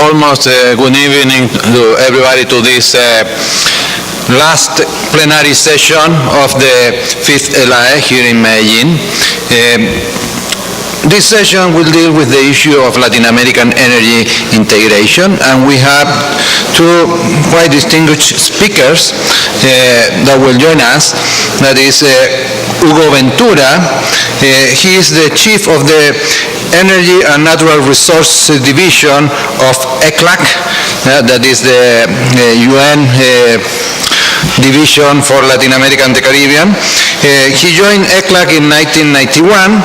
almost good evening to everybody to this last plenary session of the 5th LAE here in Medellin. This session will deal with the issue of Latin American energy integration, and we have two quite distinguished speakers that will join us. That is Hugo Ventura. He is the chief of the Energy and Natural Resources Division of ELAC, that is the UN Division for Latin America and the Caribbean. He joined ELAC in 1991.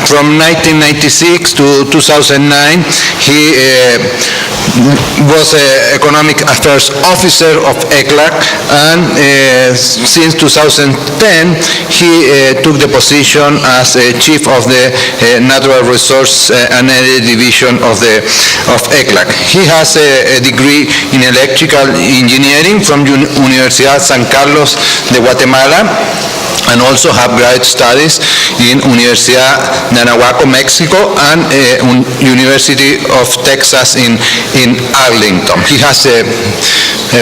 From 1996 to 2009, he was Economic Affairs Officer of ELAC, and since 2010, he took the position as Chief of the Natural Resource and Energy Division of ELAC. He has a degree in electrical engineering from Universidad San Carlos de Guatemala, and also have graduate studies in Universidad de Anahuaco, Mexico, and University of Texas in Arlington. He has a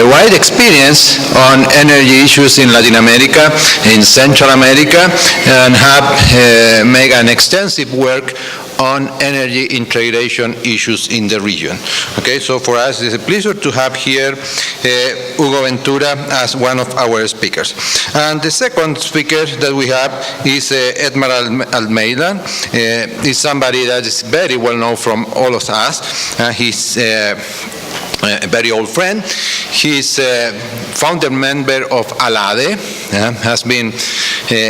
wide experience on energy issues in Latin America, in Central America, and have made an extensive work on energy integration issues in the region. Okay, so for us it's a pleasure to have here Hugo Ventura as one of our speakers. And the second speaker that we have is Edmar Almeida. He's somebody that is very well known from all of us. He's a very old friend. He's a founder member of ELAEE, has been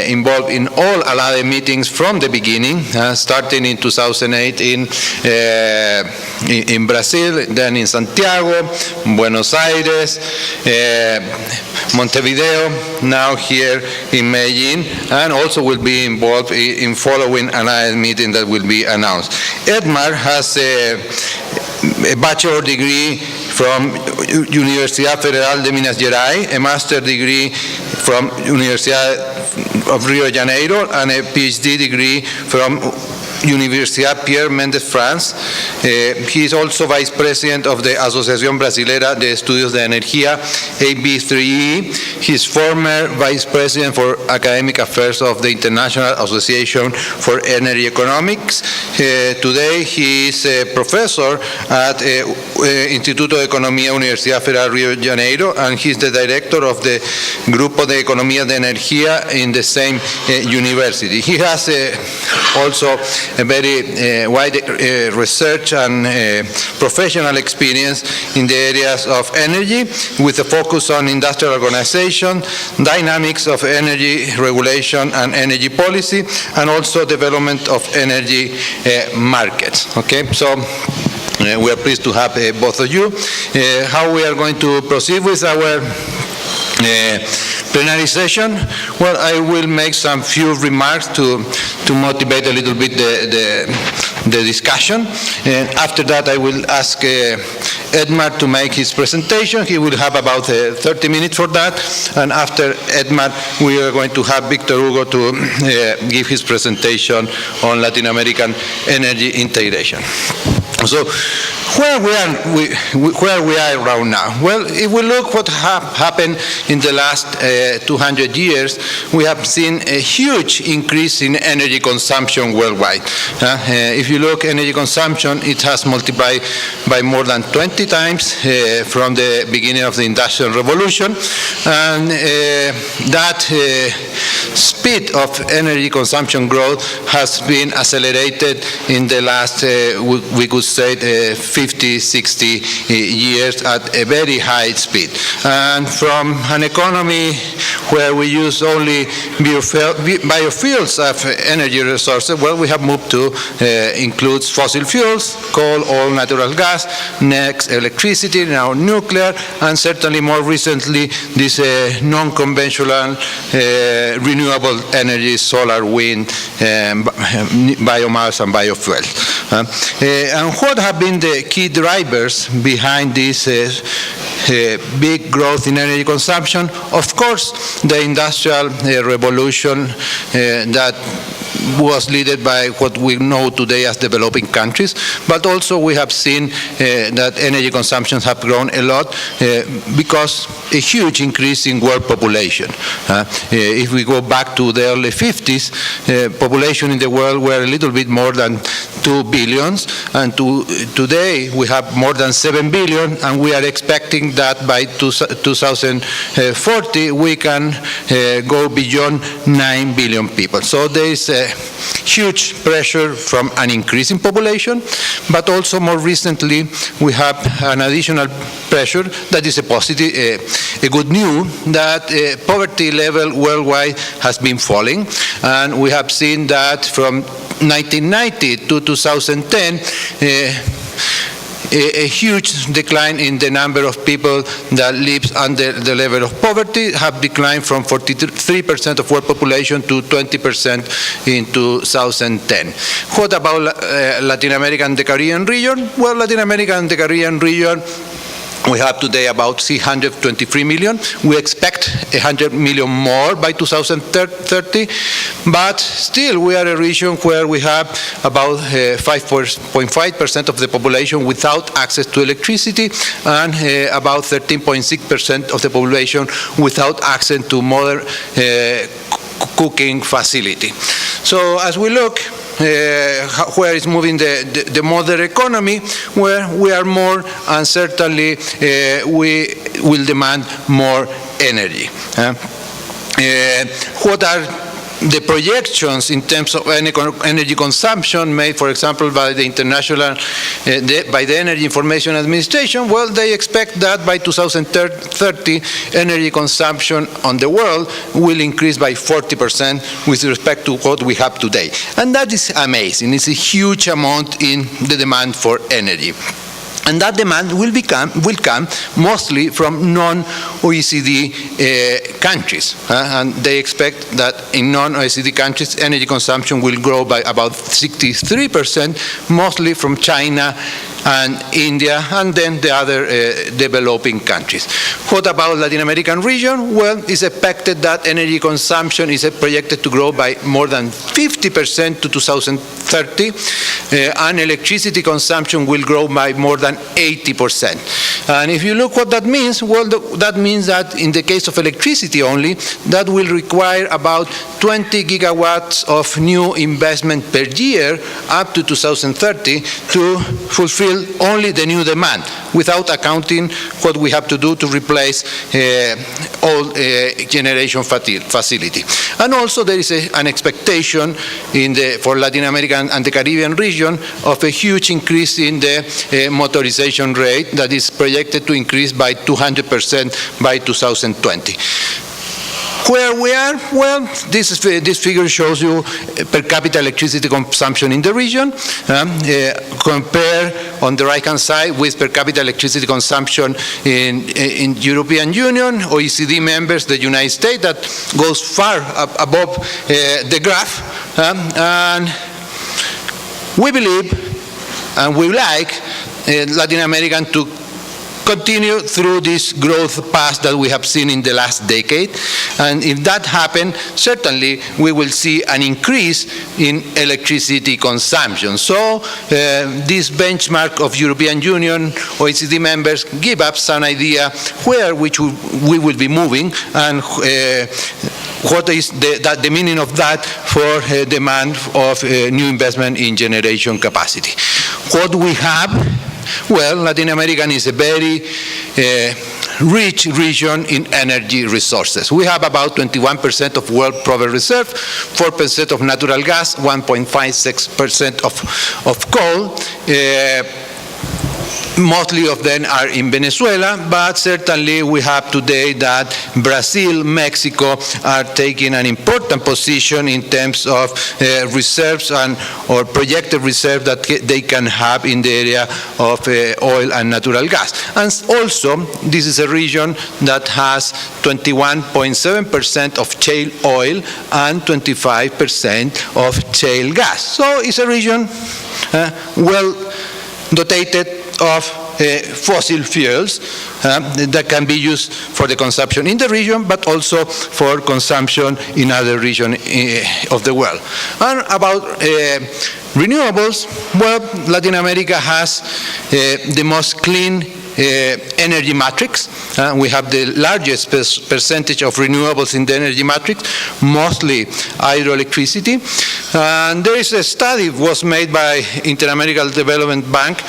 involved in all ELAEE meetings from the beginning, starting in 2008 in Brazil, then in Santiago, Buenos Aires, Montevideo, now here in Medellin, and also will be involved in following ELAEE meeting that will be announced. Edmar has a bachelor degree from Universidad Federal de Minas Gerais, a master's degree from Universidad of Rio de Janeiro, and a PhD degree from Universidad Pierre Mendès France. He is also vice president of the Asociación Brasilera de Estudios de Energía, AB3E. He is former vice president for academic affairs of the International Association for Energy Economics. Today he is a professor at Instituto de Economía Universidad Federal Rio de Janeiro, and he is the director of the Grupo de Economía de Energía in the same university. He has also a very wide research and professional experience in the areas of energy, with a focus on industrial organization, dynamics of energy regulation and energy policy, and also development of energy markets. Okay, so we are pleased to have both of you. How we are going to proceed with our plenary session? Well, I will make some few remarks to motivate a little bit the discussion. And after that, I will ask Edmar to make his presentation. He will have about 30 minutes for that. And after Edmar, we are going to have Victor Hugo to give his presentation on Latin American energy integration. So, where we are right now? Well, if we look what happened in the last 200 years, we have seen a huge increase in energy consumption worldwide. If you look energy consumption, it has multiplied by more than 20 times from the beginning of the Industrial Revolution, and that speed of energy consumption growth has been accelerated in the last, we could say, 50, 60 years at a very high speed. And from an economy where we use only biofuels of energy resources, well, we have moved to includes fossil fuels, coal, oil, natural gas, next electricity, now nuclear, and certainly more recently this non-conventional renewable energy, solar, wind, biomass, and biofuels. And what have been the key drivers behind this big growth in energy consumption? Of course, the industrial revolution that was led by what we know today as developing countries, but also we have seen that energy consumptions have grown a lot because a huge increase in world population. If we go back to the early 50s, population in the world were a little bit more than 2 billion, and today we have more than 7 billion, and we are expecting that by 2040 we can go beyond 9 billion people. So there is a huge pressure from an increase in population, but also more recently we have an additional pressure that is a positive, a good news, that poverty level worldwide has been falling, and we have seen that from 1990 to 2010, a huge decline in the number of people that lives under the level of poverty have declined from 43% of world population to 20% in 2010. What about Latin America and the Caribbean region? Well, Latin America and the Caribbean region, we have today about 323 million. We expect 100 million more by 2030, but still we are a region where we have about 5.5% of the population without access to electricity, and about 13.6% of the population without access to modern cooking facility. So as we look where is moving the modern economy, where we are more, and certainly we will demand more energy. What are the projections in terms of energy consumption made, for example, by the international, by the Energy Information Administration? Well, they expect that by 2030, energy consumption on the world will increase by 40% with respect to what we have today. And that is amazing. It's a huge amount in the demand for energy. And that demand will come mostly from non-OECD countries. And they expect that in non-OECD countries, energy consumption will grow by about 63%, mostly from China and India, and then the other developing countries. What about Latin American region? Well, it's expected that energy consumption is projected to grow by more than 50% to 2030, and electricity consumption will grow by more than 80%. And if you look what that means, well, that means that in the case of electricity only, that will require about 20 gigawatts of new investment per year up to 2030 to fulfill only the new demand, without accounting what we have to do to replace old generation facility. And also there is an expectation for Latin America and the Caribbean region of a huge increase in the motorization rate that is projected to increase by 200% by 2020. Where we are? Well, this figure shows you per capita electricity consumption in the region. Compare on the right-hand side with per capita electricity consumption in European Union, OECD members, the United States, that goes far above the graph. And we believe, and we like, Latin American to continue through this growth path that we have seen in the last decade. And if that happens, certainly we will see an increase in electricity consumption. So this benchmark of European Union, OECD members, give us an idea where we will be moving, and what is the meaning of that for demand of new investment in generation capacity. What we have, well, Latin America is a very rich region in energy resources. We have about 21% of world proper reserve, 4% of natural gas, 1.56% of coal. Mostly of them are in Venezuela, but certainly we have today that Brazil, Mexico are taking an important position in terms of reserves or projected reserves that they can have in the area of oil and natural gas. And also, this is a region that has 21.7% of shale oil and 25% of shale gas. So it's a region well dotated of fossil fuels that can be used for the consumption in the region, but also for consumption in other regions of the world. And about renewables, well, Latin America has the most clean energy matrix. We have the largest percentage of renewables in the energy matrix, mostly hydroelectricity. And there is a study was made by Inter-American Development Bank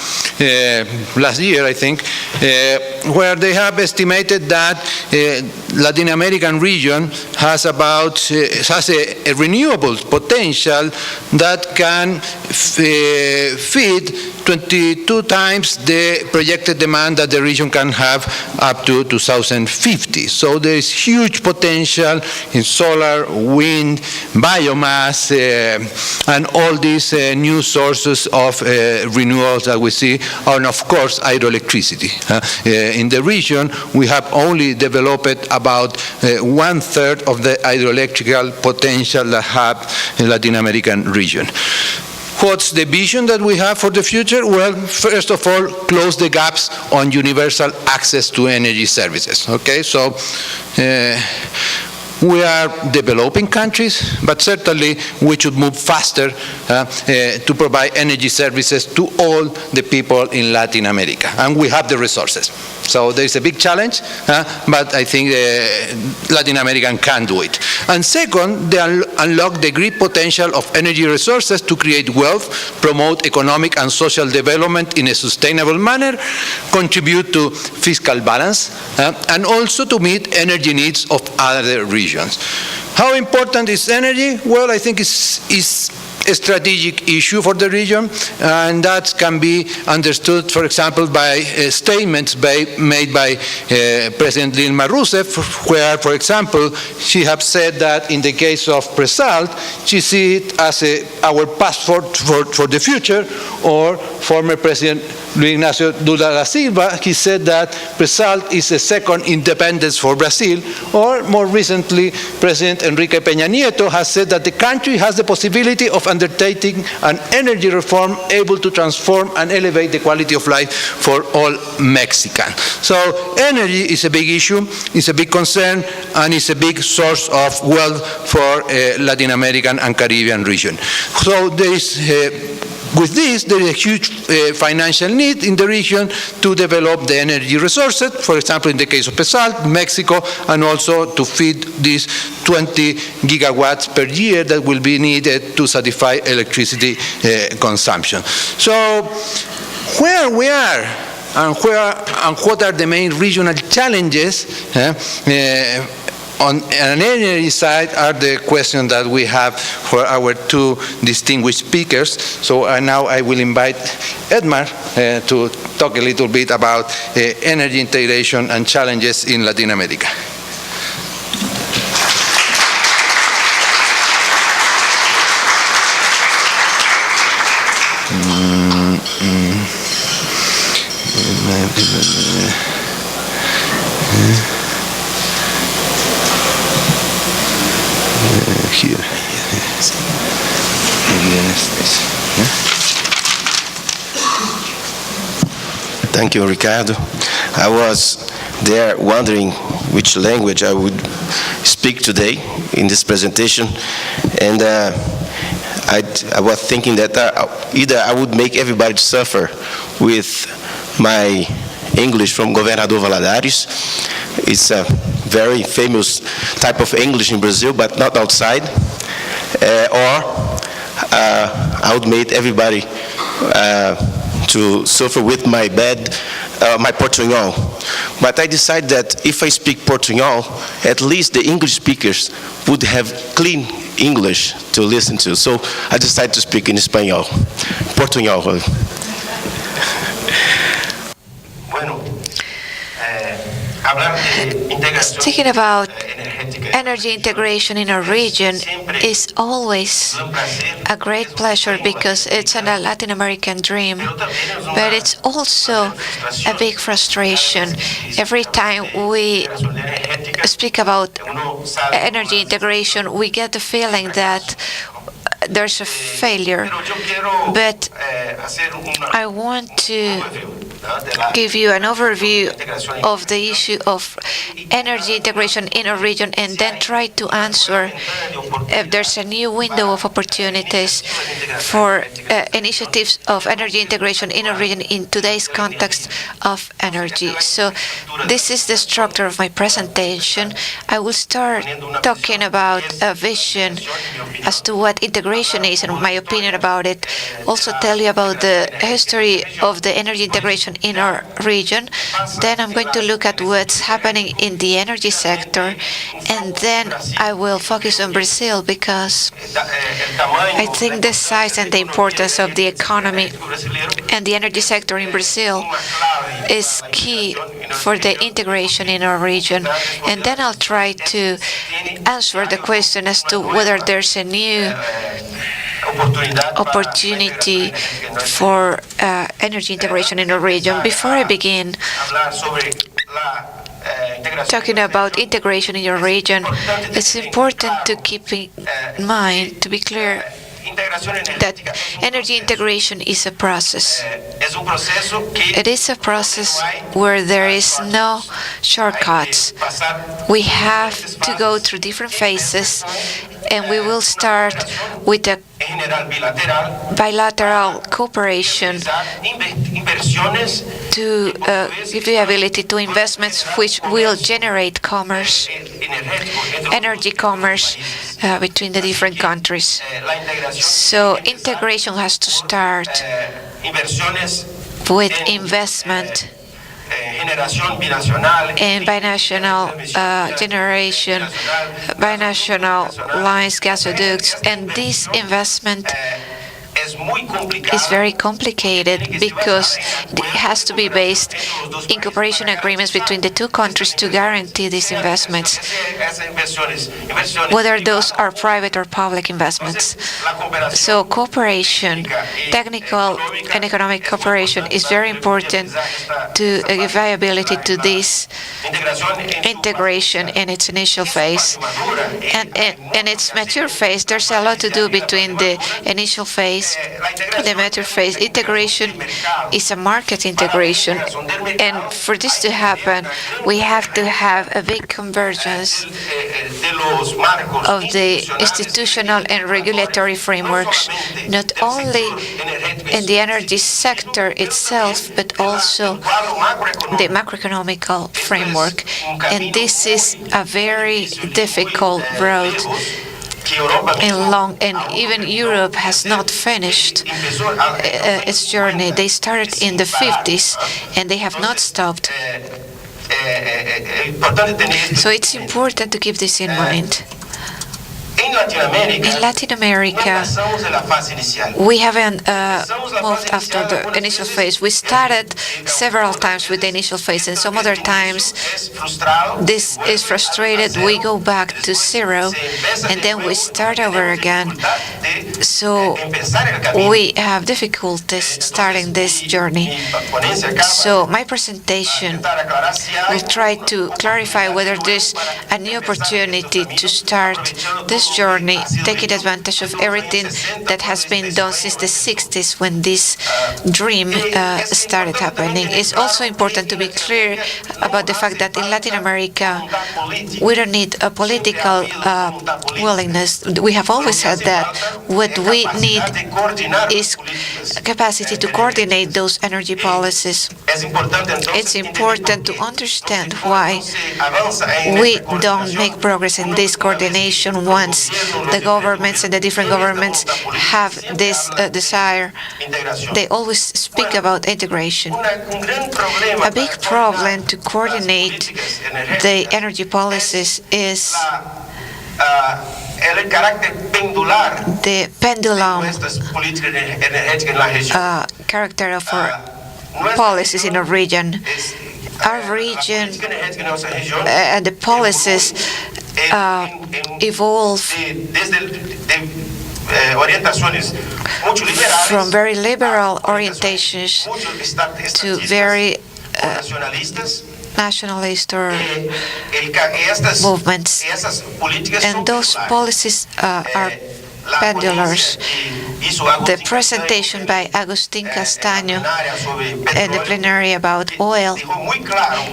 last year, I think, where they have estimated that Latin American region has about a renewable potential that can feed 22 times the projected demand that the region can have up to 2050. So there is huge potential in solar, wind, biomass, and all these new sources of renewables that we see, and of course hydroelectricity. In the region, we have only developed about 1/3 of the hydroelectrical potential that have in Latin American region. What's the vision that we have for the future? Well, first of all, close the gaps on universal access to energy services. Okay, so we are developing countries, but certainly we should move faster to provide energy services to all the people in Latin America, and we have the resources. So there's a big challenge, but I think Latin America can do it. And second, they unlock the great potential of energy resources to create wealth, promote economic and social development in a sustainable manner, contribute to fiscal balance, and also to meet energy needs of other regions. How important is energy? Well, I think it's a strategic issue for the region, and that can be understood, for example, by statements made by President Dilma Rousseff, where, for example, she has said that in the case of pre-salt, she sees it as our passport for the future, or former President Luis Ignacio Lula da Silva, he said that pre-salt is a second independence for Brazil, or more recently, President Enrique Peña Nieto has said that the country has the possibility of undertaking an energy reform able to transform and elevate the quality of life for all Mexicans. So energy is a big issue, it's a big concern, and it's a big source of wealth for Latin American and Caribbean region. So there is with this, there is a huge financial need in the region to develop the energy resources, for example, in the case of pre-salt, Mexico, and also to feed these 20 gigawatts per year that will be needed to satisfy electricity consumption. So where we are and what are the main regional challenges on an energy side are the questions that we have for our two distinguished speakers. So now I will invite Edmar to talk a little bit about energy integration and challenges in Latin America. Here. Thank you, Ricardo. I was there wondering which language I would speak today in this presentation, and I was thinking that either I would make everybody suffer with my English from Governador Valadares. It's a very famous type of English in Brazil, but not outside. Or I would make everybody to suffer with my my Portuñol. But I decided that if I speak Portuñol, at least the English speakers would have clean English to listen to. So I decided to speak in Espanol, Portuñol. Speaking about energy integration in our region is always a great pleasure because it's a Latin American dream, but it's also a big frustration. Every time we speak about energy integration, we get the feeling that there's a failure. But I want to give you an overview of the issue of energy integration in a region and then try to answer if there's a new window of opportunities for initiatives of energy integration in a region in today's context of energy. So this is the structure of my presentation. I will start talking about a vision as to what integration is and my opinion about it. Also tell you about the history of the energy integration in our region. Then I'm going to look at what's happening in the energy sector, and then I will focus on Brazil because I think the size and the importance of the economy and the energy sector in Brazil is key for the integration in our region. And then I'll try to answer the question as to whether there's a new opportunity for energy integration in our region. Before I begin talking about integration in your region, it's important to keep in mind, to be clear, that energy integration is a process. It is a process where there is no shortcuts. We have to go through different phases, and we will start with a bilateral cooperation to give the ability to investments which will generate commerce, energy commerce between the different countries. So integration has to start with investment in binational generation, binational lines, gasoducts, and this investment is very complicated because it has to be based in cooperation agreements between the two countries to guarantee these investments, whether those are private or public investments. So cooperation, technical and economic cooperation, is very important to give viability to this integration in its initial phase. And in its mature phase, there's a lot to do between the initial phase, the mature phase. Integration is a market integration, and for this to happen, we have to have a big convergence of the institutional and regulatory frameworks, not only in the energy sector itself, but also the macroeconomical framework. And this is a very difficult road and long, and even Europe has not finished its journey. They started in the 50s and they have not stopped. So it's important to keep this in mind. In Latin America, we haven't moved after the initial phase. We started several times with the initial phase, and some other times this is frustrated. We go back to zero, and then we start over again. So we have difficulties starting this journey. So my presentation will try to clarify whether there's a new opportunity to start this journey, taking advantage of everything that has been done since the 60s when this dream started happening. It's also important to be clear about the fact that in Latin America, we don't need a political willingness. We have always had that. What we need is capacity to coordinate those energy policies. It's important to understand why we don't make progress in this coordination once the governments and the different governments have this desire. They always speak about integration. A big problem to coordinate the energy policies is the pendulum character of our policies in our region. Our region, the policies evolve from very liberal orientations to very nationalist or movements, and those policies are pendulars. The presentation by Agustin Castaño at the plenary about oil,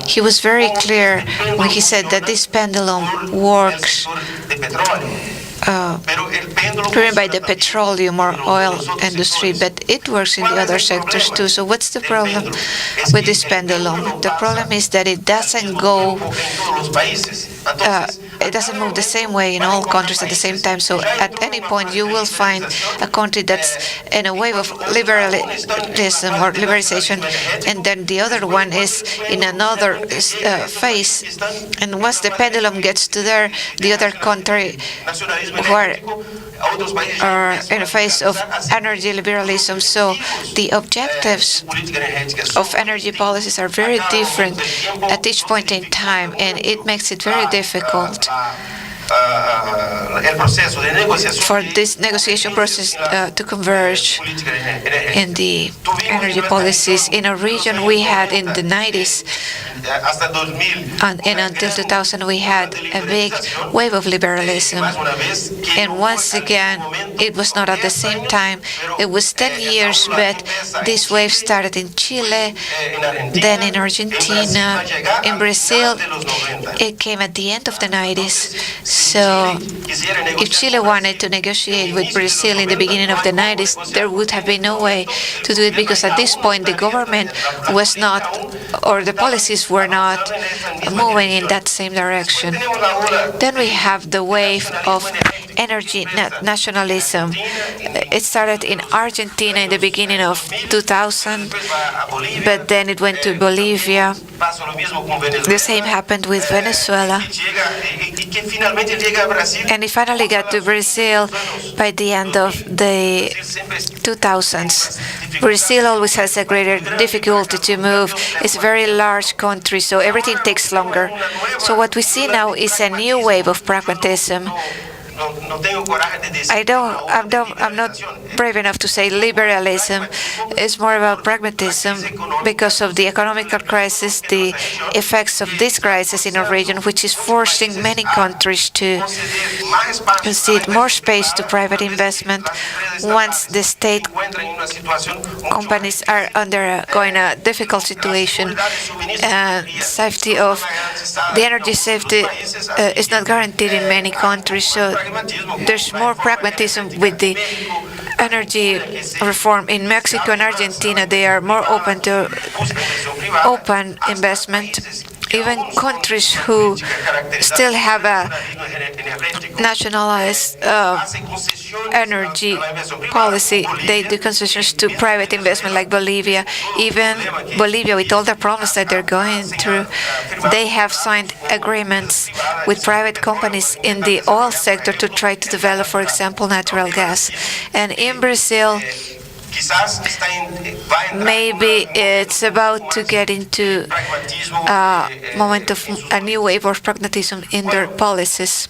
he was very clear when he said that this pendulum works driven by the petroleum or oil industry, but it works in the other sectors too. So what's the problem with this pendulum? The problem is that it doesn't go, it doesn't move the same way in all countries at the same time. So at any point you will find a country that's in a wave of liberalism or liberalization, and then the other one is in another phase. And once the pendulum gets to there, the other country who are in a phase of energy liberalism. So the objectives of energy policies are very different at each point in time, and it makes it very difficult for this negotiation process to converge in the energy policies. In a region we had in the 90s and until 2000 we had a big wave of liberalism, and once again it was not at the same time. It was 10 years, but this wave started in Chile, then in Argentina, in Brazil. It came at the end of the 90s. So if Chile wanted to negotiate with Brazil in the beginning of the 90s, there would have been no way to do it, because at this point the government was not, or the policies were not moving in that same direction. Then we have the wave of energy nationalism. It started in Argentina in the beginning of 2000, but then it went to Bolivia. The same happened with Venezuela. And it finally got to Brazil by the end of the 2000s. Brazil always has a greater difficulty to move. It's a very large country, so everything takes longer. So what we see now is a new wave of pragmatism. I'm not brave enough to say liberalism. It's more about pragmatism because of the economic crisis, the effects of this crisis in our region, which is forcing many countries to concede more space to private investment once the state companies are undergoing a difficult situation. Safety of the energy safety is not guaranteed in many countries, so there's more pragmatism with the energy reform. In Mexico and Argentina, they are more open to open investment. Even countries who still have a nationalized energy policy, they do concessions to private investment, like Bolivia. Even Bolivia, with all the problems that they're going through, they have signed agreements with private companies in the oil sector to try to develop, for example, natural gas. And in Brazil, maybe it's about to get into a moment of a new wave of pragmatism in their policies.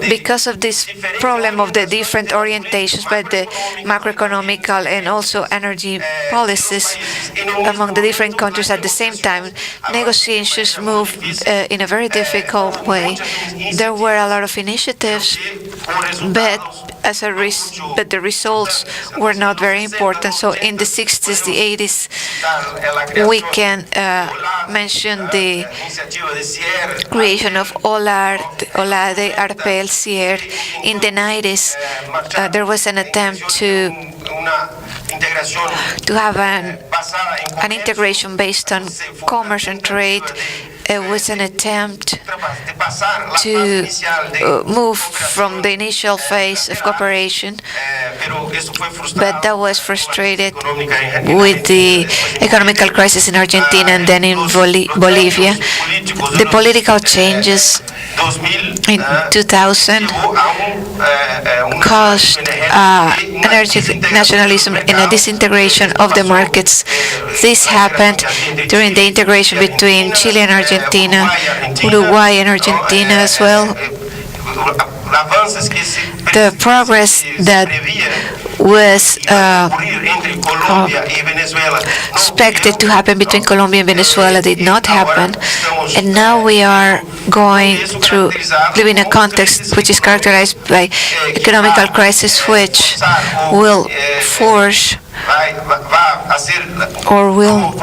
Because of this problem of the different orientations by the macroeconomical and also energy policies among the different countries at the same time, negotiations move in a very difficult way. There were a lot of initiatives, but the results were not very important. So in the 60s, the 80s, we can mention the creation of ELAEE, Arpel, CIER. In the 90s, there was an attempt to have an integration based on commerce and trade. It was an attempt to move from the initial phase of cooperation, but that was frustrated with the economical crisis in Argentina and then in Bolivia. The political changes in 2000 caused energy nationalism and a disintegration of the markets. This happened during the integration between Chile and Argentina, Uruguay and Argentina as well. The progress that was expected to happen between Colombia and Venezuela did not happen, and now we are going through living a context which is characterized by economical crisis, which will force or will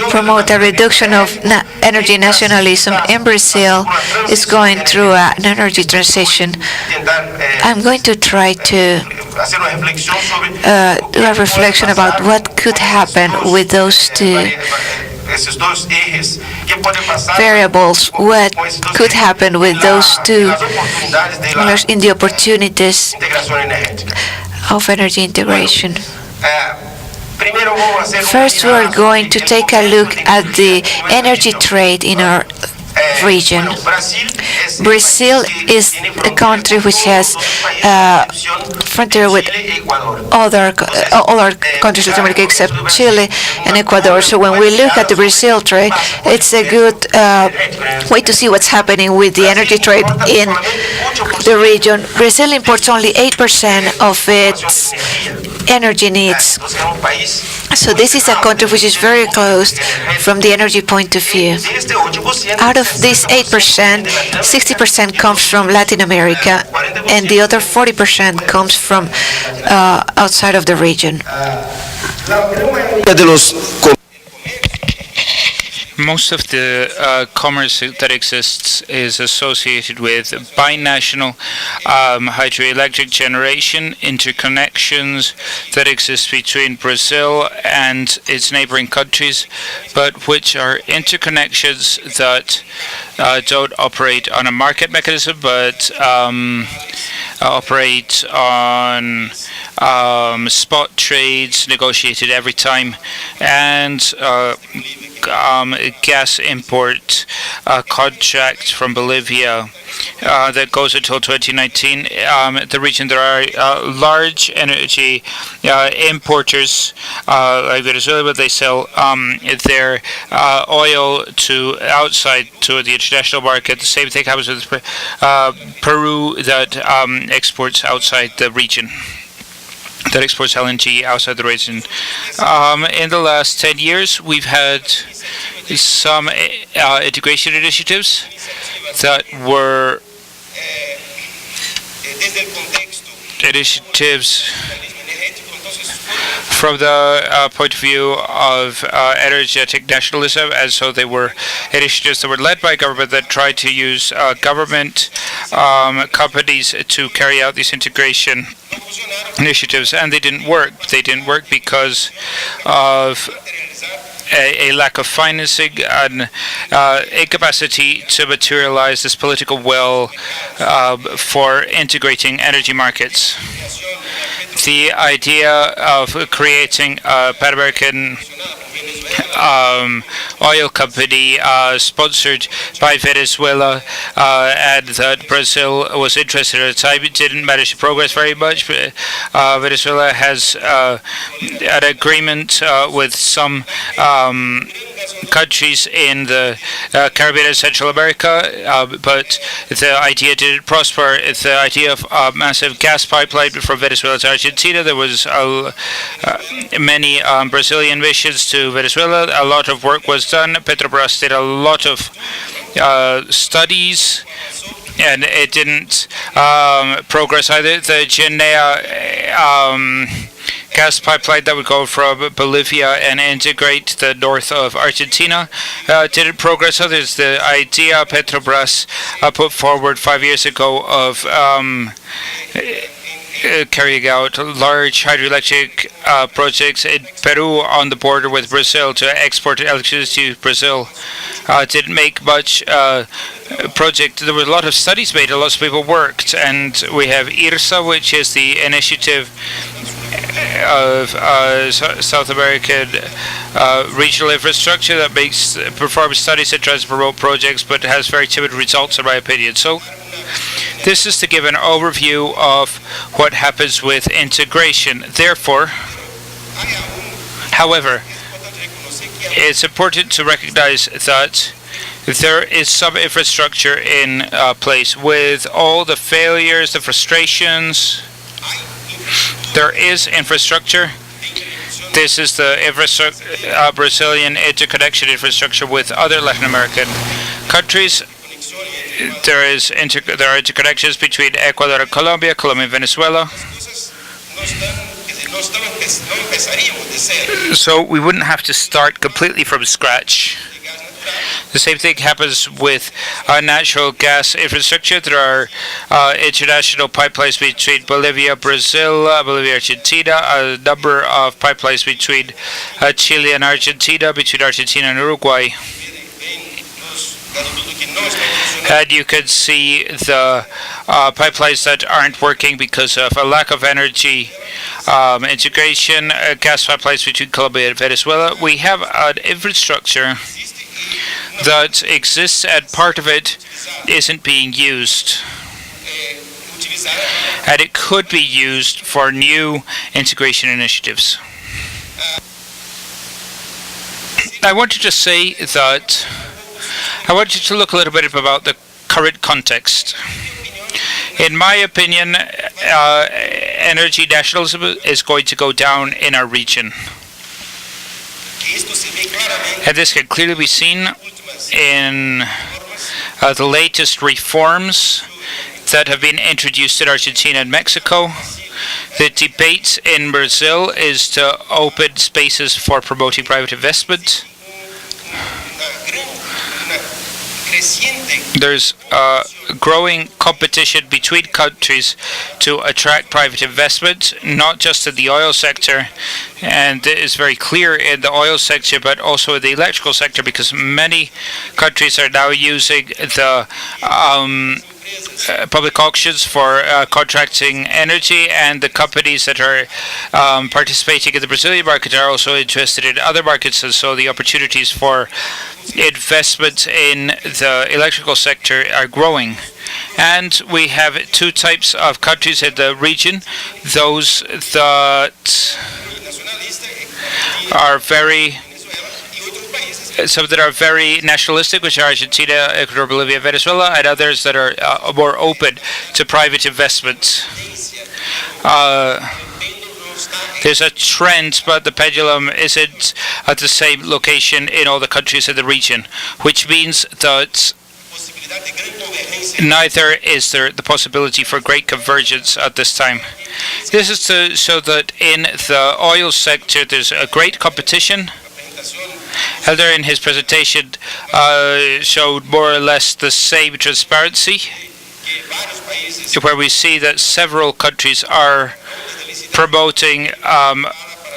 promote a reduction of energy nationalism, and Brazil is going through an energy transition. I'm going to try to do a reflection about what could happen with those two variables, what could happen with those two in the opportunities of energy integration. First, we are going to take a look at the energy trade in our region. Brazil is a country which has frontier with all our countries in Latin America except Chile and Ecuador. So when we look at the Brazil trade, it's a good way to see what's happening with the energy trade in the region. Brazil imports only 8% of its energy needs. So this is a country which is very close from the energy point of view. Out of this 8%, 60% comes from Latin America, and the other 40% comes from outside of the region. Most of the commerce that exists is associated with binational hydroelectric generation, interconnections that exist between Brazil and its neighboring countries, but which are interconnections that don't operate on a market mechanism, but operate on spot trades negotiated every time, and gas import contract from Bolivia that goes until 2019. The region, there are large energy importers like Venezuela, but they sell their oil to outside to the international market. The same thing happens with Peru that exports outside the region. That exports LNG outside the region. In the last 10 years, we've had some integration initiatives that were initiatives from the point of view of energetic nationalism, and so they were initiatives that were led by government that tried to use government companies to carry out these integration initiatives, and they didn't work. They didn't work because of a lack of financing and incapacity to materialize this political will for integrating energy markets. The idea of creating a Pan-American oil company sponsored by Venezuela and that Brazil was interested at the time. It didn't manage to progress very much. Venezuela has an agreement with some countries in the Caribbean and Central America, but the idea didn't prosper. It's the idea of a massive gas pipeline from Venezuela to Argentina. There was many Brazilian missions to Venezuela. A lot of work was done. Petrobras did a lot of studies, and it didn't progress either. The Cadena gas pipeline that would go from Bolivia and integrate the north of Argentina didn't progress. Others, the idea Petrobras put forward 5 years ago of carrying out large hydroelectric projects in Peru on the border with Brazil to export electricity to Brazil didn't make much project. There were a lot of studies made, a lot of people worked, and we have IRSA, which is the initiative of South American regional infrastructure that performs studies and tries to promote projects, but has very timid results, in my opinion. So this is to give an overview of what happens with integration. Therefore, however, it's important to recognize that there is some infrastructure in place with all the failures, the frustrations. There is infrastructure. This is the Brazilian interconnection infrastructure with other Latin American countries. There are interconnections between Ecuador and Colombia, Colombia and Venezuela. So we wouldn't have to start completely from scratch. The same thing happens with natural gas infrastructure. There are international pipelines between Bolivia, Brazil, Bolivia, Argentina, a number of pipelines between Chile and Argentina, between Argentina and Uruguay. And you can see the pipelines that aren't working because of a lack of energy integration, gas pipelines between Colombia and Venezuela. We have an infrastructure that exists and part of it isn't being used. And it could be used for new integration initiatives. I want to just say that I want you to look a little bit about the current context. In my opinion, energy nationalism is going to go down in our region. And this can clearly be seen in the latest reforms that have been introduced in Argentina and Mexico. The debate in Brazil is to open spaces for promoting private investment. There's growing competition between countries to attract private investment, not just in the oil sector, and it is very clear in the oil sector, but also in the electrical sector, because many countries are now using the public auctions for contracting energy, and the companies that are participating in the Brazilian market are also interested in other markets, and so the opportunities for investment in the electrical sector are growing. And we have two types of countries in the region: those that are very nationalistic, which are Argentina, Ecuador, Bolivia, Venezuela, and others that are more open to private investment. There's a trend, but the pendulum isn't at the same location in all the countries in the region, which means that neither is there the possibility for great convergence at this time. This is to show that in the oil sector there's a great competition. Elder in his presentation showed more or less the same transparency, where we see that several countries are promoting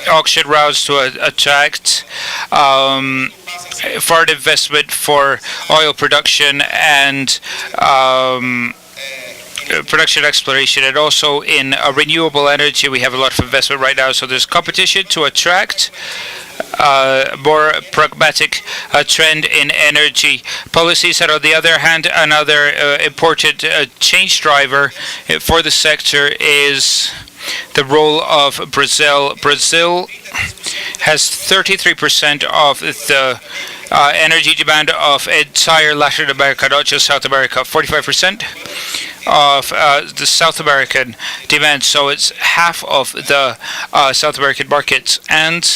auction rounds to attract foreign investment for oil production and production exploration, and also in renewable energy we have a lot of investment right now. So there's competition to attract more pragmatic trend in energy policies. And on the other hand, another important change driver for the sector is the role of Brazil. Brazil has 33% of the energy demand of entire Latin America, not just South America, 45% of the South American demand. So it's half of the South American market, and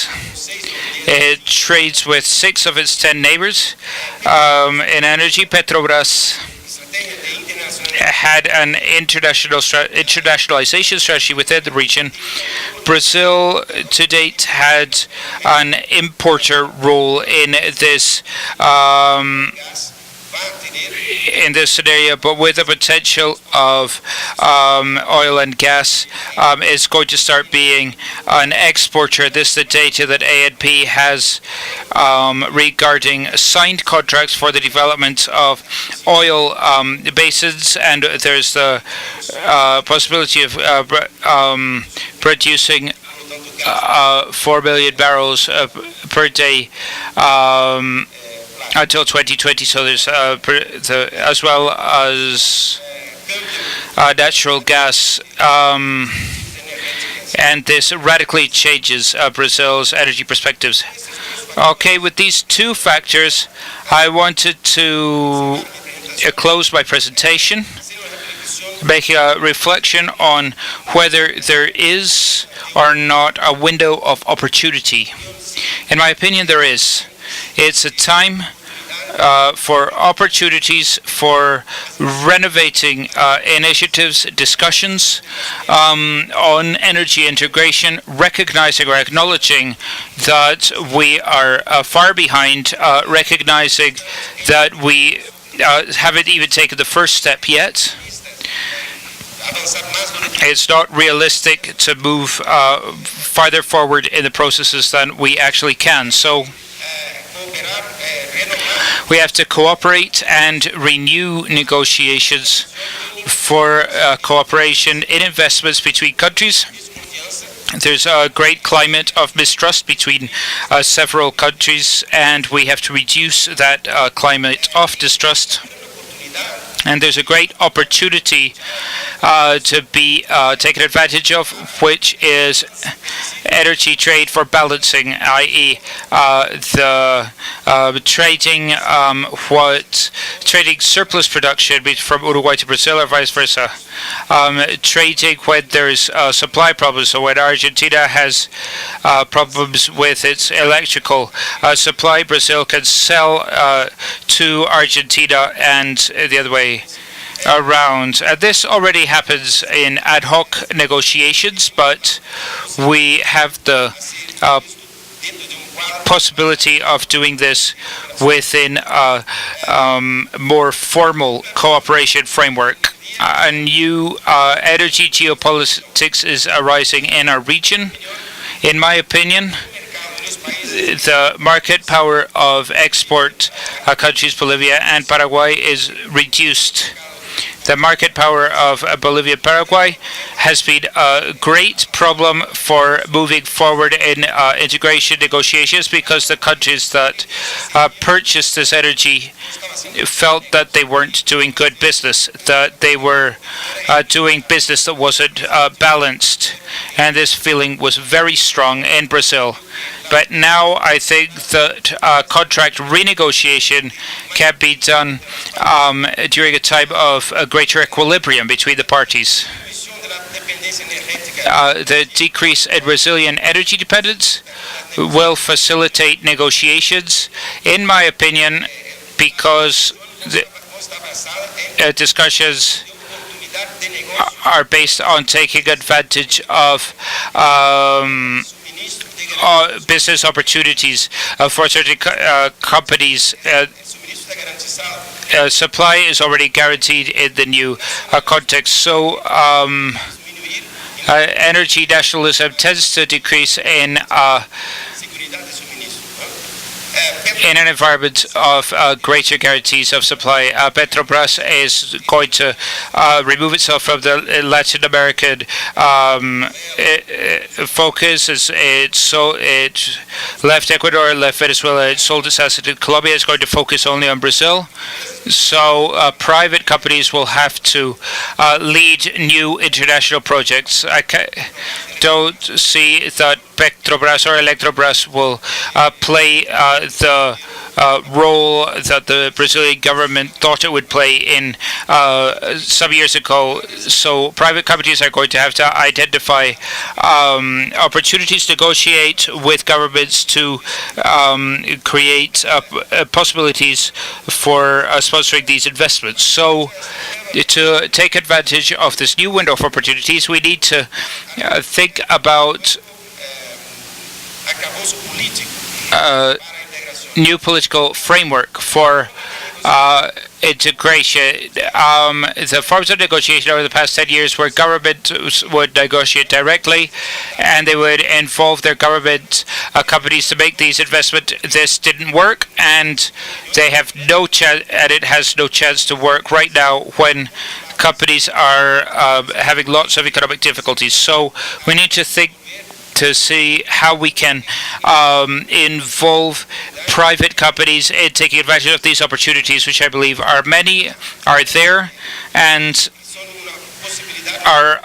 it trades with 6 of its 10 neighbors in energy. Petrobras had an internationalization strategy within the region. Brazil to date had an importer role in this scenario, but with the potential of oil and gas, is going to start being an exporter. This is the data that ANP has regarding signed contracts for the development of oil basins, and there's the possibility of producing 4 million barrels per day until 2020. So there's as well as natural gas, and this radically changes Brazil's energy perspectives. Okay, with these two factors, I wanted to close my presentation making a reflection on whether there is or not a window of opportunity. In my opinion, there is. It's a time for opportunities for renovating initiatives, discussions on energy integration, recognizing or acknowledging that we are far behind, recognizing that we haven't even taken the first step yet. It's not realistic to move farther forward in the processes than we actually can. So we have to cooperate and renew negotiations for cooperation in investments between countries. There's a great climate of mistrust between several countries, and we have to reduce that climate of distrust. And there's a great opportunity to be taken advantage of, which is energy trade for balancing, i.e. the trading surplus production from Uruguay to Brazil or vice versa. Trading when there's supply problems. So when Argentina has problems with its electrical supply, Brazil can sell to Argentina and the other way around. This already happens in ad hoc negotiations, but we have the possibility of doing this within a more formal cooperation framework. A new energy geopolitics is arising in our region. In my opinion, the market power of export countries Bolivia and Paraguay is reduced. The market power of Bolivia and Paraguay has been a great problem for moving forward in integration negotiations, because the countries that purchased this energy felt that they weren't doing good business, that they were doing business that wasn't balanced. And this feeling was very strong in Brazil. But now I think that contract renegotiation can be done during a time of a greater equilibrium between the parties. The decrease in Brazilian energy dependence will facilitate negotiations, in my opinion, because the discussions are based on taking advantage of business opportunities for certain companies. Supply is already guaranteed in the new context. So energy nationalism tends to decrease in an environment of greater guarantees of supply. Petrobras is going to remove itself from the Latin American focus. It left Ecuador, left Venezuela, it sold its assets in Colombia. It's going to focus only on Brazil. So private companies will have to lead new international projects. I don't see that Petrobras or Electrobras will play the role that the Brazilian government thought it would play in some years ago. So private companies are going to have to identify opportunities to negotiate with governments to create possibilities for sponsoring these investments. So to take advantage of this new window of opportunities, we need to think about new political framework for integration. The forms of negotiation over the past 10 years where governments would negotiate directly and they would involve their government companies to make these investments. This didn't work, and they have no chance, and it has no chance to work right now when companies are having lots of economic difficulties. So we need to think to see how we can involve private companies in taking advantage of these opportunities, which I believe are many, are there, and are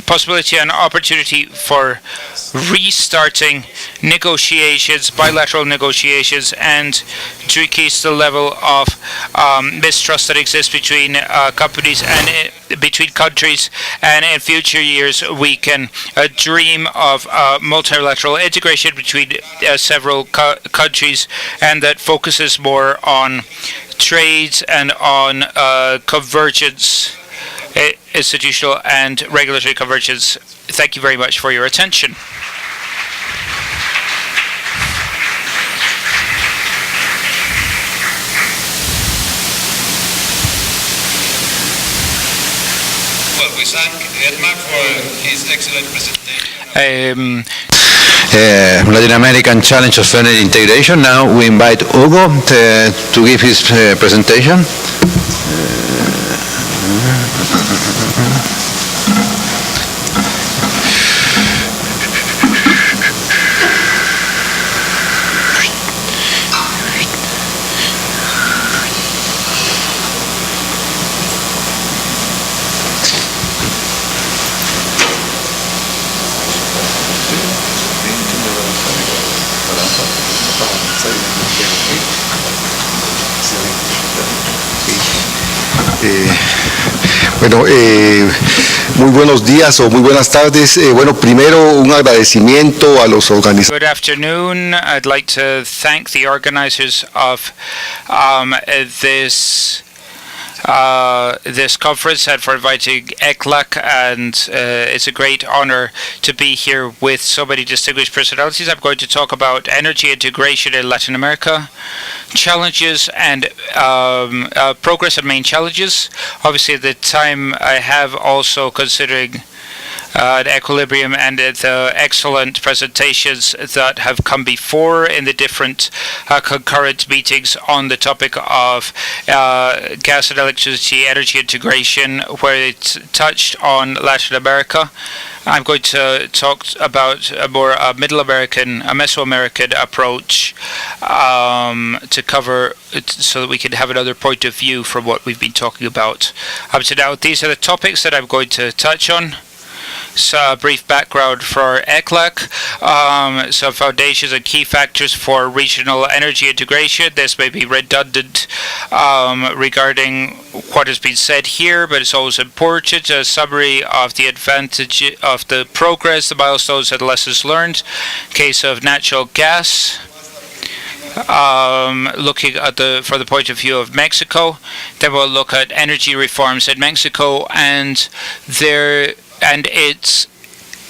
possibility and opportunity for restarting negotiations, bilateral negotiations, and to decrease the level of mistrust that exists between companies and between countries. And in future years, we can dream of multilateral integration between several countries, and that focuses more on trades and on convergence, institutional and regulatory convergence. Thank you very much for your attention. Well, we thank Edmar for his excellent presentation. Latin American Challenge of Energy Integration. Now we invite Hugo to give his presentation. Muy buenos días o muy buenas tardes. Primero un agradecimiento a los organizadores. Good afternoon. I'd like to thank the organizers of this conference and for inviting ECLAC, and it's a great honor to be here with so many distinguished personalities. I'm going to talk about energy integration in Latin America, challenges and progress and main challenges. Obviously, the time I have also considering the equilibrium and the excellent presentations that have come before in the different concurrent meetings on the topic of gas and electricity energy integration, where it's touched on Latin America. I'm going to talk about a more Middle American, a Mesoamerican approach to cover it, so that we can have another point of view from what we've been talking about up to now. These are the topics that I'm going to touch on. So a brief background for ECLAC, some foundations and key factors for regional energy integration. This may be redundant regarding what has been said here, but it's always important. A summary of the advantage of the progress, the milestones and lessons learned. Case of natural gas. Looking at from the point of view of Mexico. Then we'll look at energy reforms in Mexico and its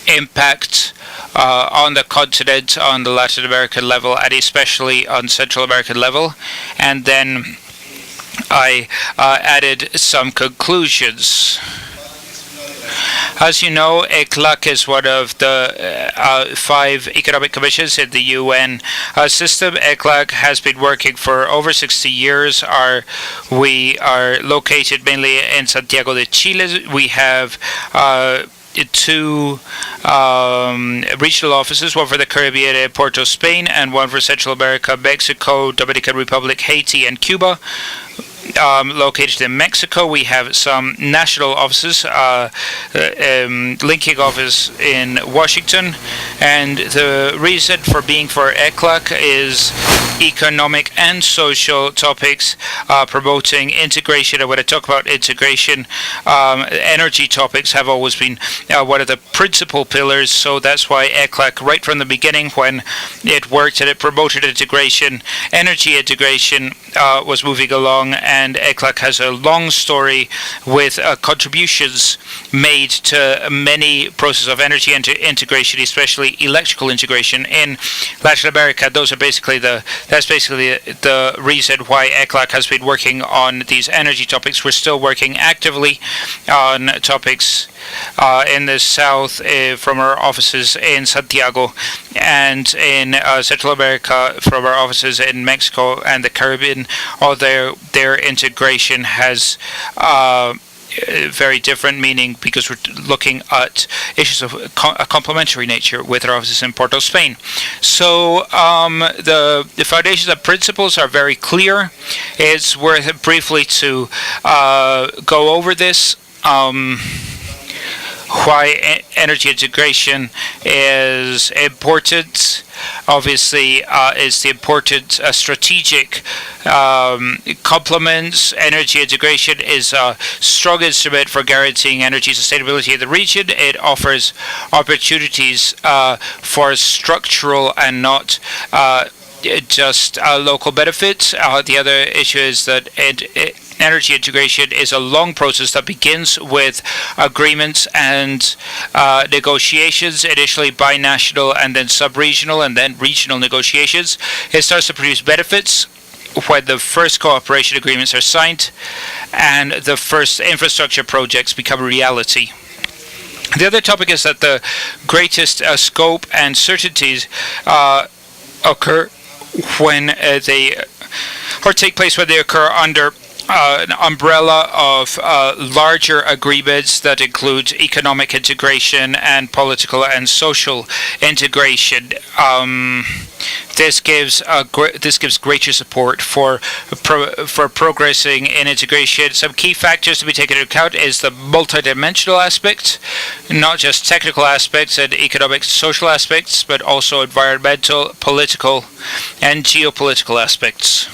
impact on the continent, on the Latin American level, and especially on Central American level. And then I added some conclusions. As you know, ECLAC is one of the 5 economic commissions in the UN system. ECLAC has been working for over 60 years. We are located mainly in Santiago de Chile. We have 2 regional offices, one for the Caribbean and Puerto Spain, and one for Central America, Mexico, Dominican Republic, Haiti, and Cuba. Located in Mexico, we have some national offices, linking office in Washington, and the reason for being for ECLAC is economic and social topics, promoting integration. And when I talk about integration, energy topics have always been one of the principal pillars, so that's why ECLAC, right from the beginning when it worked and it promoted integration, energy integration was moving along, and ECLAC has a long story with contributions made to many processes of energy integration, especially electrical integration in Latin America. That's basically the reason why ECLAC has been working on these energy topics. We're still working actively on topics in the south from our offices in Santiago, and in Central America from our offices in Mexico and the Caribbean. Although their integration has very different meaning, because we're looking at issues of a complementary nature with our offices in Puerto Spain. So the foundations and principles are very clear. It's worth briefly to go over this. why energy integration is important. Obviously, it's the important strategic complements. Energy integration is a strong instrument for guaranteeing energy sustainability in the region. It offers opportunities for structural and not just local benefits. The other issue is that energy integration is a long process that begins with agreements and negotiations, initially binational and then sub-regional and then regional negotiations. It starts to produce benefits when the first cooperation agreements are signed and the first infrastructure projects become a reality. The other topic is that the greatest scope and certainties occur when take place when they occur under an umbrella of larger agreements that include economic integration and political and social integration. This gives greater support for progressing in integration. Some key factors to be taken into account is the multidimensional aspect, not just technical aspects and economic and social aspects, but also environmental, political, and geopolitical aspects.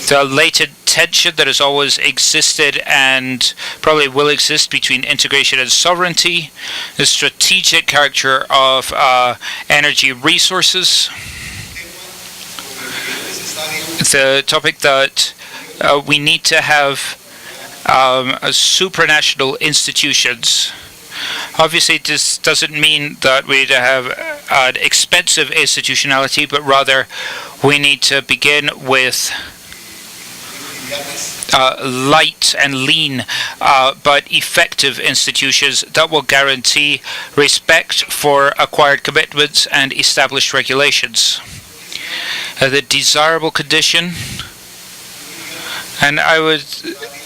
The latent tension that has always existed and probably will exist between integration and sovereignty, the strategic character of energy resources, the topic that we need to have supranational institutions. Obviously, this doesn't mean that we need to have an expensive institutionality, but rather we need to begin with light and lean but effective institutions that will guarantee respect for acquired commitments and established regulations. The desirable condition, and I would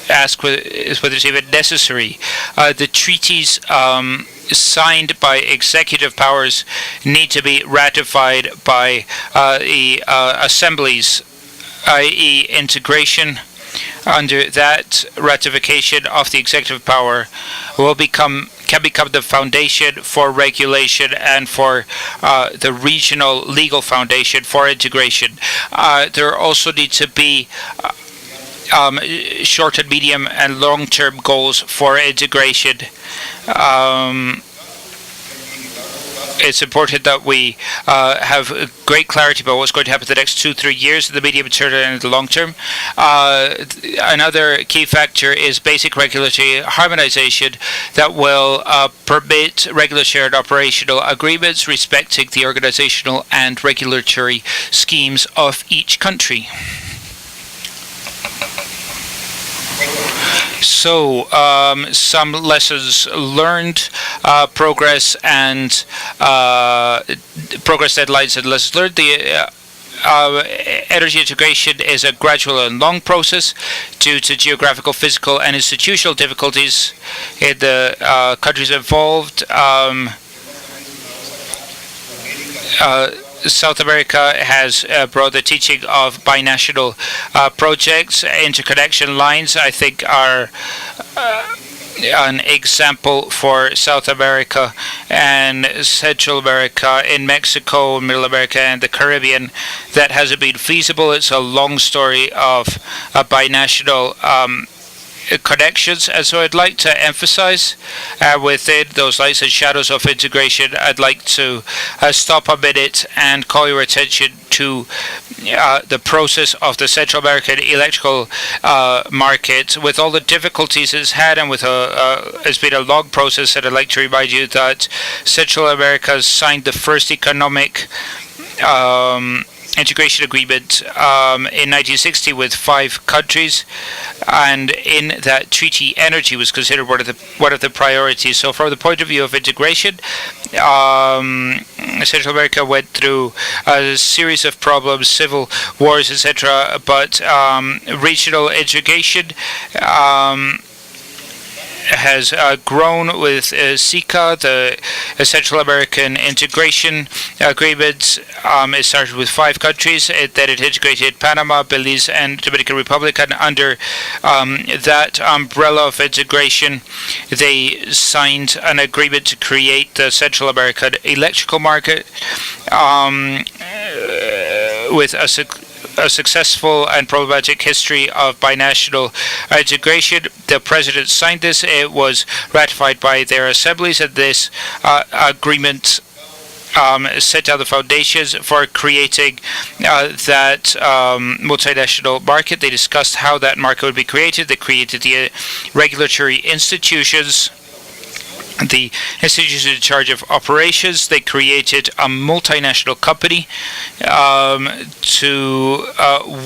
ask whether it's even necessary, the treaties signed by executive powers need to be ratified by the assemblies, i.e. integration. Under that, ratification of the executive power can become the foundation for regulation and for the regional legal foundation for integration. There also need to be short and medium and long-term goals for integration. It's important that we have great clarity about what's going to happen in the next 2-3 years in the medium term and the long term. Another key factor is basic regulatory harmonization that will permit regulatory and operational agreements respecting the organizational and regulatory schemes of each country. So, some lessons learned, progress and progress deadlines and lessons learned. The energy integration is a gradual and long process due to geographical, physical, and institutional difficulties in the countries involved. South America has brought the teaching of binational projects. Interconnection lines, I think, are an example for South America and Central America. In Mexico, Middle America, and the Caribbean, that hasn't been feasible. It's a long story of binational connections, and so I'd like to emphasize within those lights and shadows of integration, I'd like to stop a minute and call your attention to the process of the Central American electrical market. With all the difficulties it's had, and with it's been a long process, and I'd like to remind you that Central America signed the first economic integration agreement in 1960 with 5 countries, and in that treaty, energy was considered one of the priorities. So, from the point of view of integration, Central America went through a series of problems, civil wars, etc. But regional integration has grown with SICA, the Central American Integration Agreement. It started with 5 countries, then it integrated Panama, Belize, and Dominican Republic, and under that umbrella of integration, they signed an agreement to create the Central American electrical market with a successful and problematic history of binational integration. The president signed this. It was ratified by their assemblies, and this agreement set down the foundations for creating that multinational market. They discussed how that market would be created. They created the regulatory institutions, the institutions in charge of operations. They created a multinational company to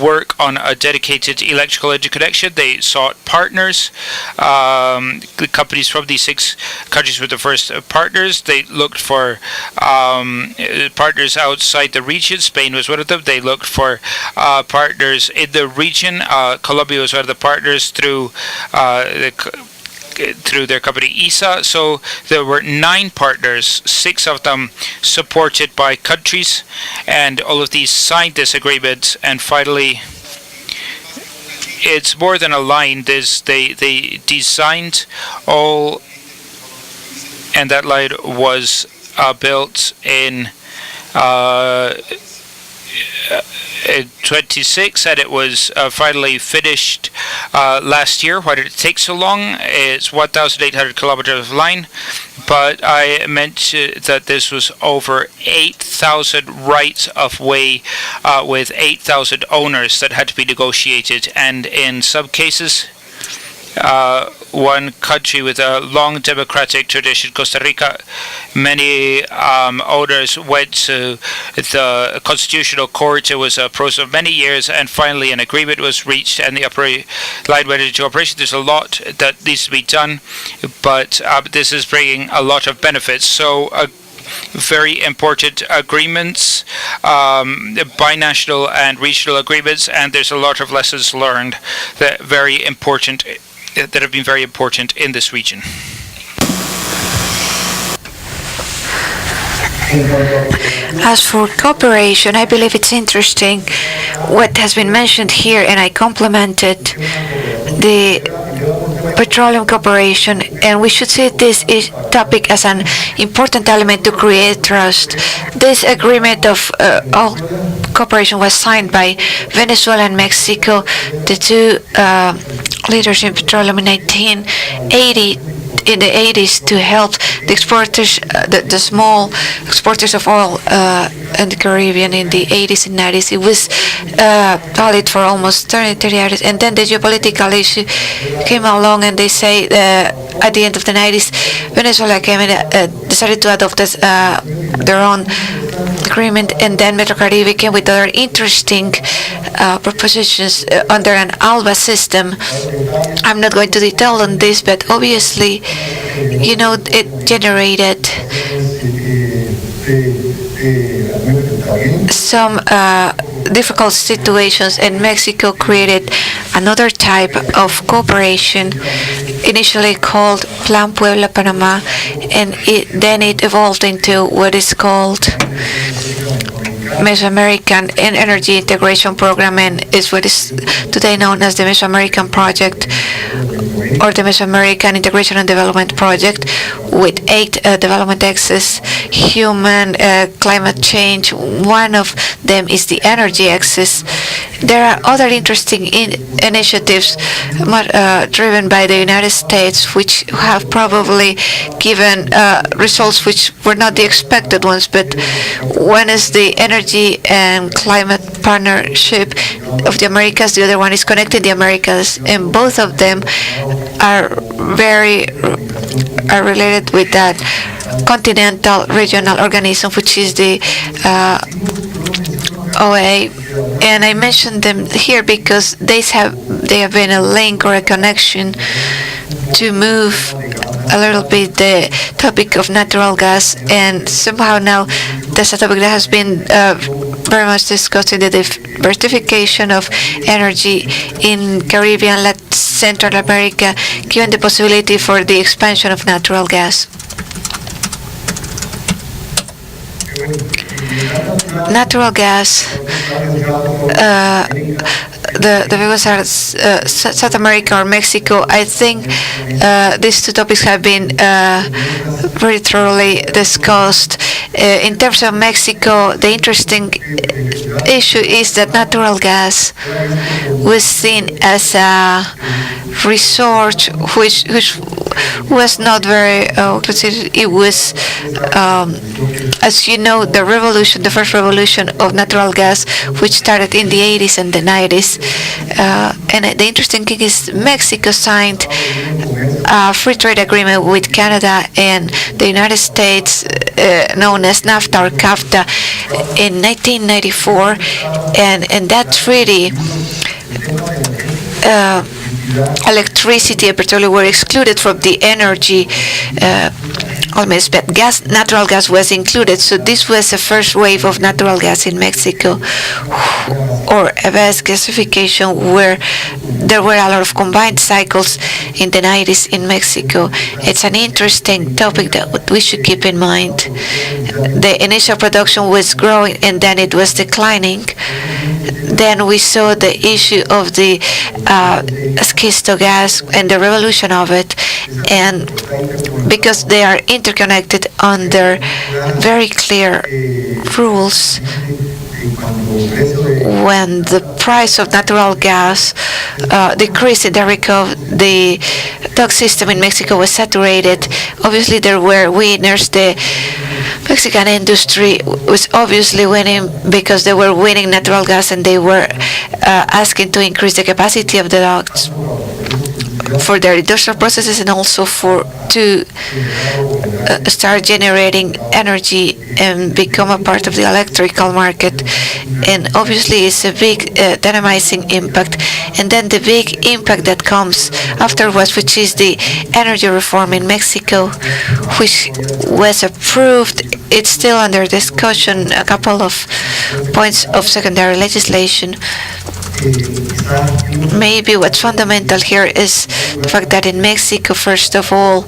work on a dedicated electrical interconnection. They sought partners. The companies from these 6 countries were the first partners. They looked for partners outside the region. Spain was one of them. They looked for partners in the region. Colombia was one of the partners through their company ISA. So there were 9 partners, 6 of them supported by countries, and all of these signed this agreement. And finally, it's more than a line. They designed all, and that line was built in 26, and it was finally finished last year. Why did it take so long? It's 1,800 kilometers of line, but I mentioned that this was over 8,000 rights of way with 8,000 owners that had to be negotiated, and in some cases, one country with a long democratic tradition, Costa Rica, many owners went to the Constitutional Court. It was a process of many years, and finally an agreement was reached, and the line went into operation. There's a lot that needs to be done, but this is bringing a lot of benefits. So very important agreements, binational and regional agreements, and there's a lot of lessons learned that have been very important in this region. As for cooperation, I believe it's interesting what has been mentioned here, and I complimented the petroleum cooperation, and we should see this topic as an important element to create trust. This agreement of all cooperation was signed by Venezuela and Mexico, the 2 leaders in petroleum in 1980. In the 80s, to help the exporters, the small exporters of oil in the Caribbean in the 80s and 90s. It was valid for almost 30 years, and then the geopolitical issue came along, and they say at the end of the 90s, Venezuela came and decided to adopt their own agreement, and then Metrocaribe came with other interesting propositions under an ALBA system. I'm not going to detail on this, but obviously, it generated some difficult situations, and Mexico created another type of cooperation, initially called Plan Puebla-Panama, and then it evolved into what is called Mesoamerican Energy Integration Program, and is what is today known as the Mesoamerican Project, or the Mesoamerican Integration and Development Project, with 8 development axes: human, climate change. One of them is the energy axis. There are other interesting initiatives driven by the United States, which have probably given results which were not the expected ones, but one is the Energy and Climate Partnership of the Americas. The other one is Connecting the Americas, and both of them are related with that continental regional organism, which is the OA. And I mentioned them here because they have been a link or a connection to move a little bit the topic of natural gas, and somehow now that's a topic that has been very much discussed in the diversification of energy in Caribbean. Let's Central America, given the possibility for the expansion of natural gas. Natural gas, the figures are South America or Mexico. I think these two topics have been very thoroughly discussed. In terms of Mexico, the interesting issue is that natural gas was seen as a resource which was not very, it was, as you know, the first revolution of natural gas, which started in the 80s and the 90s. And the interesting thing is Mexico signed a free trade agreement with Canada and the United States, known as NAFTA or CAFTA, in 1994, and that treaty, electricity and petroleum were excluded from the energy almost, but natural gas was included. So this was the first wave of natural gas in Mexico, or a vast gasification, where there were a lot of combined cycles in the 90s in Mexico. It's an interesting topic that we should keep in mind. The initial production was growing and then it was declining. Then we saw the issue of the schisto gas and the revolution of it, and because they are interconnected under very clear rules, when the price of natural gas decreased in the dock system in Mexico was saturated. Obviously, there were winners. The Mexican industry was obviously winning because they were winning natural gas, and they were asking to increase the capacity of the docks for their industrial processes, and also to start generating energy and become a part of the electrical market. And obviously it's a big dynamizing impact. And then the big impact that comes afterwards, which is the energy reform in Mexico, which was approved. It's still under discussion, a couple of points of secondary legislation. Maybe what's fundamental here is the fact that in Mexico, first of all,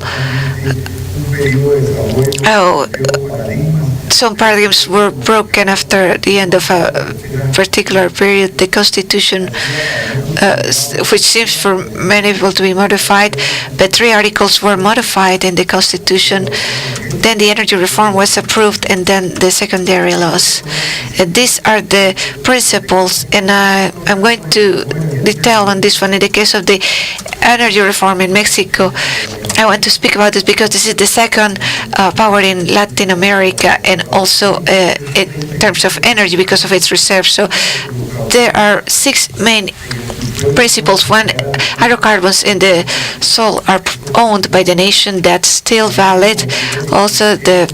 some paradigms were broken after the end of a particular period. The Constitution, which seems for many people to be modified, but 3 articles were modified in the Constitution. Then the energy reform was approved, and then the secondary laws. And these are the principles, and I'm going to detail on this one. In the case of the energy reform in Mexico, I want to speak about this because this is the second power in Latin America, and also in terms of energy because of its reserves. So there are 6 main principles. One, hydrocarbons in the soil are owned by the nation. That's still valid. Also, the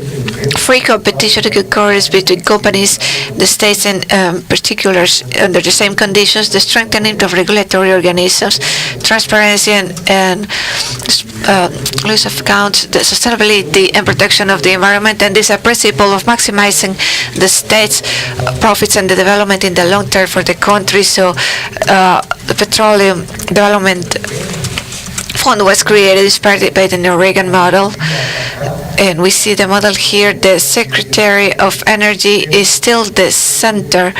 free competition occurs between companies, the states, and particulars under the same conditions. The strengthening of regulatory organisms, transparency and loss of accounts, the sustainability and protection of the environment, and this is a principle of maximizing the state's profits and the development in the long term for the country. So the Petroleum Development Fund was created, inspired by the Norwegian model. And we see the model here. The Secretary of Energy is still the center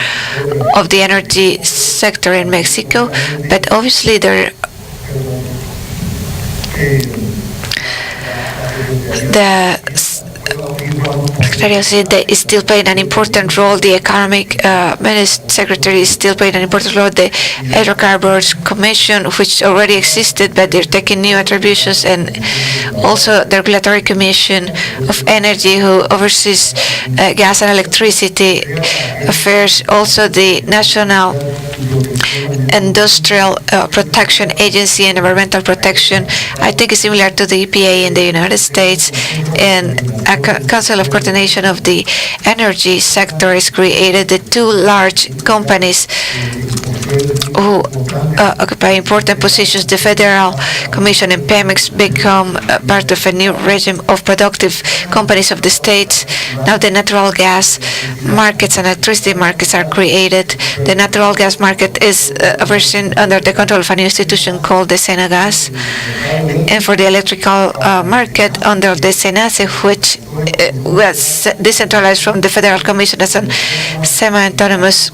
of the energy sector in Mexico, but obviously the Secretary is still playing an important role. The Economic Secretary is still playing an important role. The Hydrocarbons Commission, which already existed, but they're taking new attributions, and also the Regulatory Commission of Energy, who oversees gas and electricity affairs. Also the National Industrial Protection Agency and Environmental Protection protection. I think it's similar to the EPA in the United States, and a Council of Coordination of the Energy sector is created. The two large companies who occupy important positions, the Federal Commission and Pemex, become part of a new regime of productive companies of the states. Now the natural gas markets and electricity markets are created. The natural gas market is a version under the control of a new institution called the Senagas, and for the electrical market under the SENACE, which was decentralized from the Federal Commission as a semi-autonomous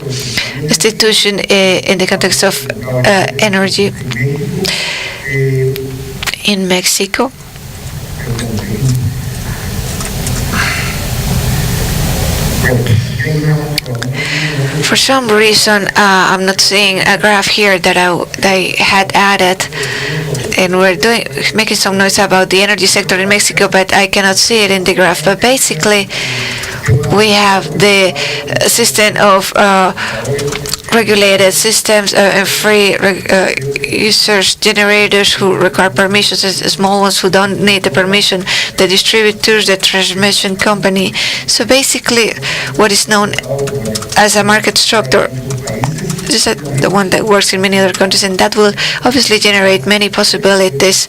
institution in the context of energy in Mexico. For some reason, I'm not seeing a graph here that I had added, and we're making some noise about the energy sector in Mexico, but I cannot see it in the graph. But basically, we have the system of regulated systems and free users, generators who require permissions, and small ones who don't need the permission, the distributors, the transmission company. So basically, what is known as a market structure, just the one that works in many other countries, and that will obviously generate many possibilities